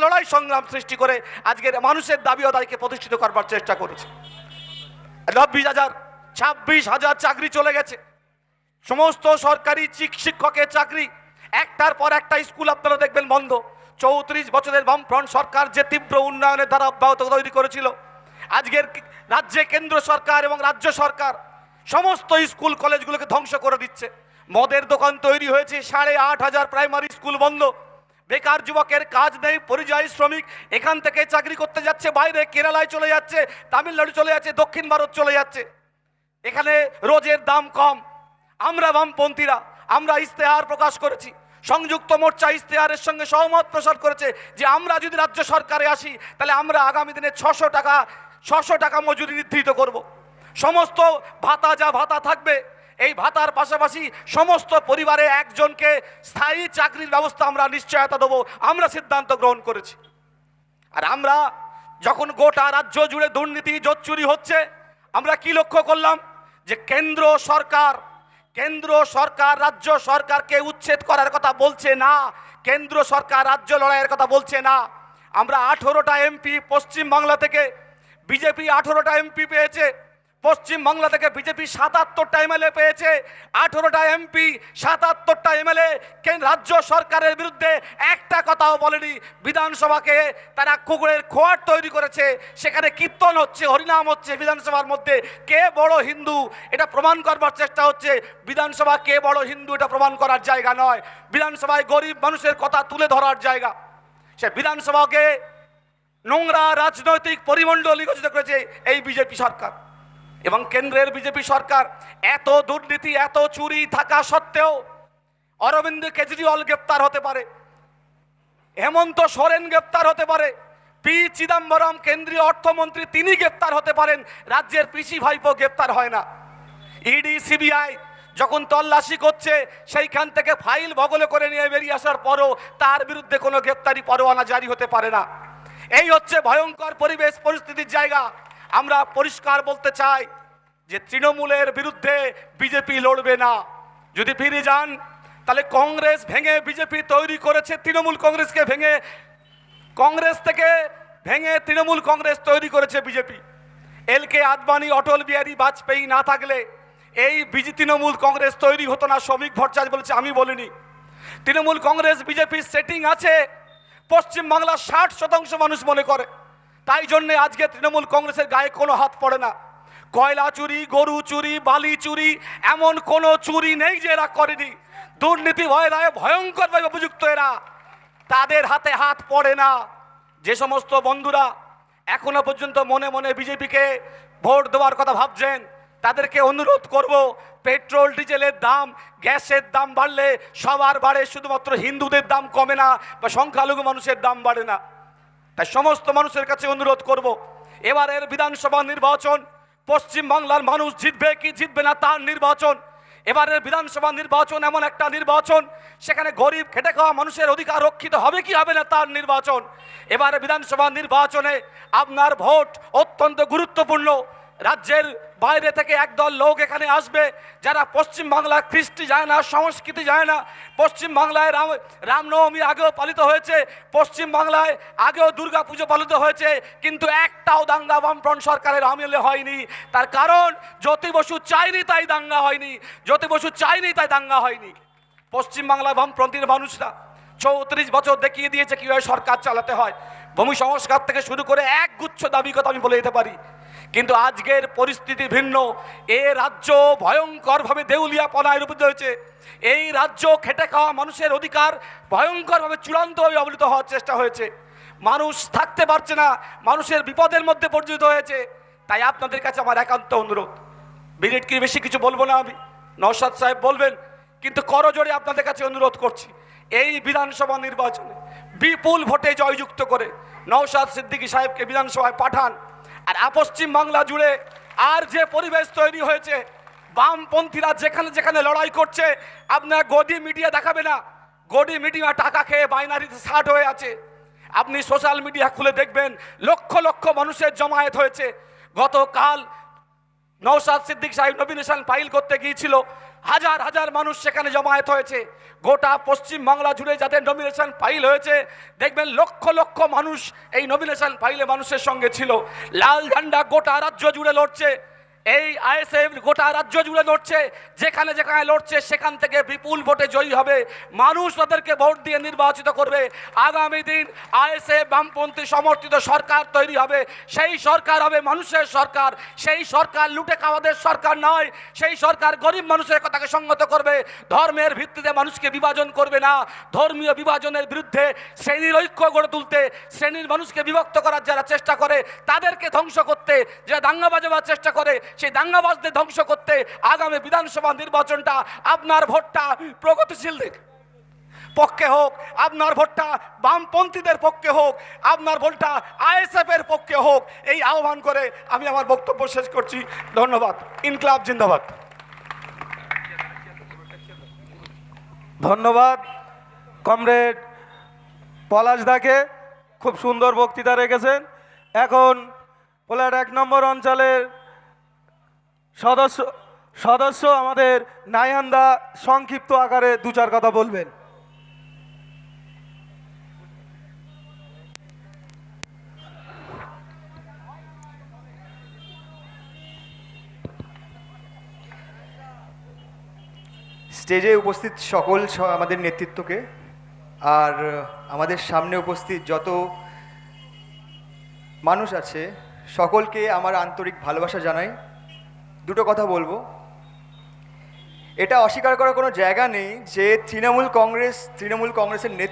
লড়াই সংগ্রাম সৃষ্টি করে আজকের মানুষের দাবি আদায়কে প্রতিষ্ঠিত করবার চেষ্টা করেছে। 26,000 চাকরি চলে গেছে, সমস্ত সরকারি শিক্ষকের চাকরি, একটার পর একটা স্কুল আপনারা দেখবেন বন্ধ। 34 বছরের বামফ্রন্ট সরকার যে তীব্র উন্নয়নের ধারা অব্যাহত তৈরি করেছিল, আজকের রাজ্যে কেন্দ্র সরকার এবং রাজ্য সরকার সমস্ত স্কুল কলেজগুলোকে ধ্বংস করে দিচ্ছে। মদের দোকান তৈরি হয়েছে, 8,500 প্রাইমারি স্কুল বন্ধ, বেকার যুবকের কাজ নেই, পরিযায়ী শ্রমিক এখান থেকে চাকরি করতে যাচ্ছে বাইরে, কেরালায় চলে যাচ্ছে, তামিলনাড়ু চলে যাচ্ছে, দক্ষিণ ভারত চলে যাচ্ছে। এখানে রোজের দাম কম। আমরা বামপন্থীরা আমরা ইশতেহার প্রকাশ করেছি, সংযুক্ত মোর্চা ইশতেহারের সঙ্গে সহমত প্রকাশ করেছে যে আমরা যদি রাজ্য সরকারে আসি তাহলে আমরা আগামী দিনে 600 টাকা মজুরি নির্ধারিত করব। সমস্ত ভাতা যা ভাতা থাকবে, এই ভাতার পাশাপাশি সমস্ত পরিবারে একজনকে স্থায়ী চাকরির ব্যবস্থা আমরা নিশ্চয়তা দেবো, আমরা সিদ্ধান্ত গ্রহণ করেছি। আর আমরা যখন গোটা রাজ্য জুড়ে দুর্নীতি জোচ্চুরি হচ্ছে, আমরা কি লক্ষ্য করলাম যে কেন্দ্র সরকার রাজ্য সরকারকে উচ্ছেদ করার কথা বলছে না, কেন্দ্র সরকার রাজ্য লড়াইয়ের কথা বলছে না। আমরা 18টা এমপি পশ্চিম বাংলা থেকে, বিজেপি 18টা এমপি পেয়েছে, পশ্চিম বাংলা থেকে বিজেপি 77টা এমএলএ পেয়েছে। 18টা এমপি 77টা এমএলএ রাজ্য সরকারের বিরুদ্ধে একটা কথাও বলেনি। বিধানসভাকে তারা কুকুরের খোয়ার তৈরি করেছে, সেখানে কীর্তন হচ্ছে, হরিনাম হচ্ছে বিধানসভার মধ্যে। কে বড় হিন্দু এটা প্রমাণ করবার চেষ্টা হচ্ছে। বিধানসভা কে বড় হিন্দু এটা প্রমাণ করার জায়গা নয়, বিধানসভায় গরিব মানুষের কথা তুলে ধরার জায়গা। সে বিধানসভাকে নোংরা রাজনৈতিক পরিমণ্ডল ঘোষিত করেছে এই বিজেপি সরকার এবং কেন্দ্রের বিজেপি সরকার। এত দুর্নীতি এত চুরি থাকা সত্ত্বেও অরবিন্দ কেজরিওয়াল গ্রেপ্তার হতে পারে, হেমন্ত সোরেন গ্রেপ্তার হতে পারে, পি চিদম্বরম কেন্দ্রীয় অর্থমন্ত্রী তিনি গ্রেপ্তার হতে পারেন, রাজ্যের পিসি ভাইপো গ্রেপ্তার হয় না। ইডি সিবিআই যখন তল্লাশি করছে সেইখান থেকে ফাইল বগলে করে নিয়ে বেরিয়ে আসার পরও তার বিরুদ্ধে কোনো গ্রেপ্তারি পরোয়ানা জারি হতে পারে না। এই হচ্ছে ভয়ঙ্কর পরিবেশ পরিস্থিতির জায়গা। আমরা পরিষ্কার বলতে চাই যে তৃণমূলের বিরুদ্ধে বিজেপি লড়বে না। যদি ফিরে যান তাহলে কংগ্রেস ভেঙে বিজেপি তৈরি করেছে, তৃণমূল কংগ্রেসকে ভেঙে, কংগ্রেস থেকে ভেঙে তৃণমূল কংগ্রেস তৈরি করেছে বিজেপি। এলকে আদবানি অটল বিহারী বাজপেয়ী না থাকলে এই তৃণমূল কংগ্রেস তৈরি হতো না। শ্রমিক ভট্টাচার্য বলেছে, আমি বলিনি। তৃণমূল কংগ্রেস বিজেপির সেটিং আছে, পশ্চিম বাংলার 60% মানুষ মনে করে, তাই জন্যে আজকে তৃণমূল কংগ্রেসের গায়ে কোনো হাত পড়ে না। কয়লা চুরি, গরু চুরি, বালি চুরি, এমন কোনো চুরি নেই যে এরা করেনি। দুর্নীতি ভয়ে ভয়ঙ্করভাবে অভিযুক্ত এরা, তাদের হাতে হাত পড়ে না। যে সমস্ত বন্ধুরা এখনো পর্যন্ত মনে মনে বিজেপিকে ভোট দেওয়ার কথা ভাবছেন তাদেরকে অনুরোধ করব, পেট্রোল ডিজেলের দাম গ্যাসের দাম বাড়লে সবার বাড়ে, শুধুমাত্র হিন্দুদের দাম কমে না বা সংখ্যালঘু মানুষের দাম বাড়ে না। তাই সমস্ত মানুষের কাছে অনুরোধ করব, এবারের বিধানসভা নির্বাচন পশ্চিম বাংলার মানুষ জিতবে কি জিতবে না তার নির্বাচন। এবারের বিধানসভা নির্বাচন এমন একটা নির্বাচন সেখানে গরিব খেটে খাওয়া মানুষের অধিকার রক্ষিত হবে কি হবে না তার নির্বাচন। এবারে বিধানসভা নির্বাচনে আপনার ভোট অত্যন্ত গুরুত্বপূর্ণ। রাজ্যের বাইরে থেকে একদল লোক এখানে আসবে যারা পশ্চিম বাংলার কৃষ্টি যায় না, সংস্কৃতি যায় না। পশ্চিম বাংলায় রামনবমী আগেও পালিত হয়েছে, পশ্চিম বাংলায় আগেও দুর্গা পুজো পালিত হয়েছে, কিন্তু একটাও দাঙ্গা বামফ্রন্ট সরকারের আমলে হয়নি। তার কারণ জ্যোতি বসু চায়নি তাই দাঙ্গা হয়নি, জ্যোতি বসু চায়নি তাই দাঙ্গা হয়নি। পশ্চিম বাংলার বামপন্থীর মানুষরা 34 বছর দেখিয়ে দিয়েছে কীভাবে সরকার চালাতে হয়। ভূমি সংস্কার থেকে শুরু করে একগুচ্ছ দাবি কথা আমি বলে দিতে পারি, কিন্তু আজকের পরিস্থিতি ভিন্ন। এ রাজ্য ভয়ঙ্করভাবে দেউলিয়াপনায় রূপিত হয়েছে। এই রাজ্য খেটে খাওয়া মানুষের অধিকার ভয়ঙ্করভাবে চূড়ান্তভাবে অবলিত হওয়ার চেষ্টা হয়েছে। মানুষ থাকতে পারছে না, মানুষের বিপদের মধ্যে পরিচিত হয়েছে। তাই আপনাদের কাছে আমার একান্ত অনুরোধ, মিনিট কি বেশি কিছু বলবো না আমি, নওশাদ সাহেব বলবেন, কিন্তু করজোড়ে আপনাদের কাছে অনুরোধ করছি, এই বিধানসভা নির্বাচনে বিপুল ভোটে জয়যুক্ত করে নওশাদ সিদ্দিকী সাহেবকে বিধানসভায় পাঠান। আর পশ্চিম বাংলা জুড়ে আর যে পরিবেশ তৈরি হয়েছে, বামপন্থীরা যেখানে যেখানে লড়াই করছে, আপনার গদি মিডিয়া দেখাবে না, গদি মিডিয়া টাকা খেয়ে বাইনারিতে শার্ট হয়ে আছে। আপনি সোশ্যাল মিডিয়া খুলে দেখবেন লক্ষ লক্ষ মানুষের জমায়েত হয়েছে। গতকাল নওশাদ সিদ্দিকী সাহেব নমিনেশন ফাইল করতে গিয়েছিল, হাজার হাজার মানুষ সেখানে জমায়েত হয়েছে। গোটা পশ্চিম বাংলা জুড়ে যাদের নমিনেশন ফাইল হয়েছে, দেখবেন লক্ষ লক্ষ মানুষ এই নমিনেশন ফাইলে মানুষের সঙ্গে ছিল। লাল ঝান্ডা গোটা রাজ্য জুড়ে লড়ছে, এই আইএসএফ গোটা রাজ্য জুড়ে লড়ছে। যেখানে যেখানে লড়ছে সেখান থেকে বিপুল ভোটে জয়ী হবে, মানুষ তাদেরকে ভোট দিয়ে নির্বাচিত করবে। আগামী দিন আইএসএফ বামপন্থী সমর্থিত সরকার তৈরি হবে, সেই সরকার হবে মানুষের সরকার। সেই সরকার লুটে খাওয়াদের সরকার নয়, সেই সরকার গরিব মানুষের কথাকে সঙ্গত করবে, ধর্মের ভিত্তিতে মানুষকে বিভাজন করবে না। ধর্মীয় বিভাজনের বিরুদ্ধে শ্রেণীর ঐক্য গড়ে তুলতে, শ্রেণীর মানুষকে বিভক্ত করার যারা চেষ্টা করে তাদেরকে ধ্বংস করতে, যারা দাঙ্গা বাজাবার চেষ্টা করে সেই দাঙ্গাবাজদের ধ্বংস করতে আগামী বিধানসভা নির্বাচনটা আপনার ভোটটা প্রগতিশীলদের পক্ষে হোক, আপনার ভোটটা বামপন্থীদের পক্ষে হোক, আপনার ভোটটা আইএসএফ এর পক্ষে হোক, এই আহ্বান করে আমি আমার বক্তব্য শেষ করছি। ধন্যবাদ। ইনকলাব জিন্দাবাদ। ধন্যবাদ কমরেড পলাশদাকে, খুব সুন্দর বক্তৃতা রেখেছেন। এখন পোলার 1 নম্বর অঞ্চলের সদস্য আমাদের নাইহান্দা সংক্ষিপ্ত আকারে 2-4 কথা বলবেন। স্টেজে উপস্থিত সকল আমাদের নেতৃত্বকে আর আমাদের সামনে উপস্থিত যত মানুষ আছে সকলকে আমার আন্তরিক ভালোবাসা জানাই। দুটো কথা বলবো, এটা অস্বীকার করার কোনো জায়গা নেই যে তৃণমূল কংগ্রেসের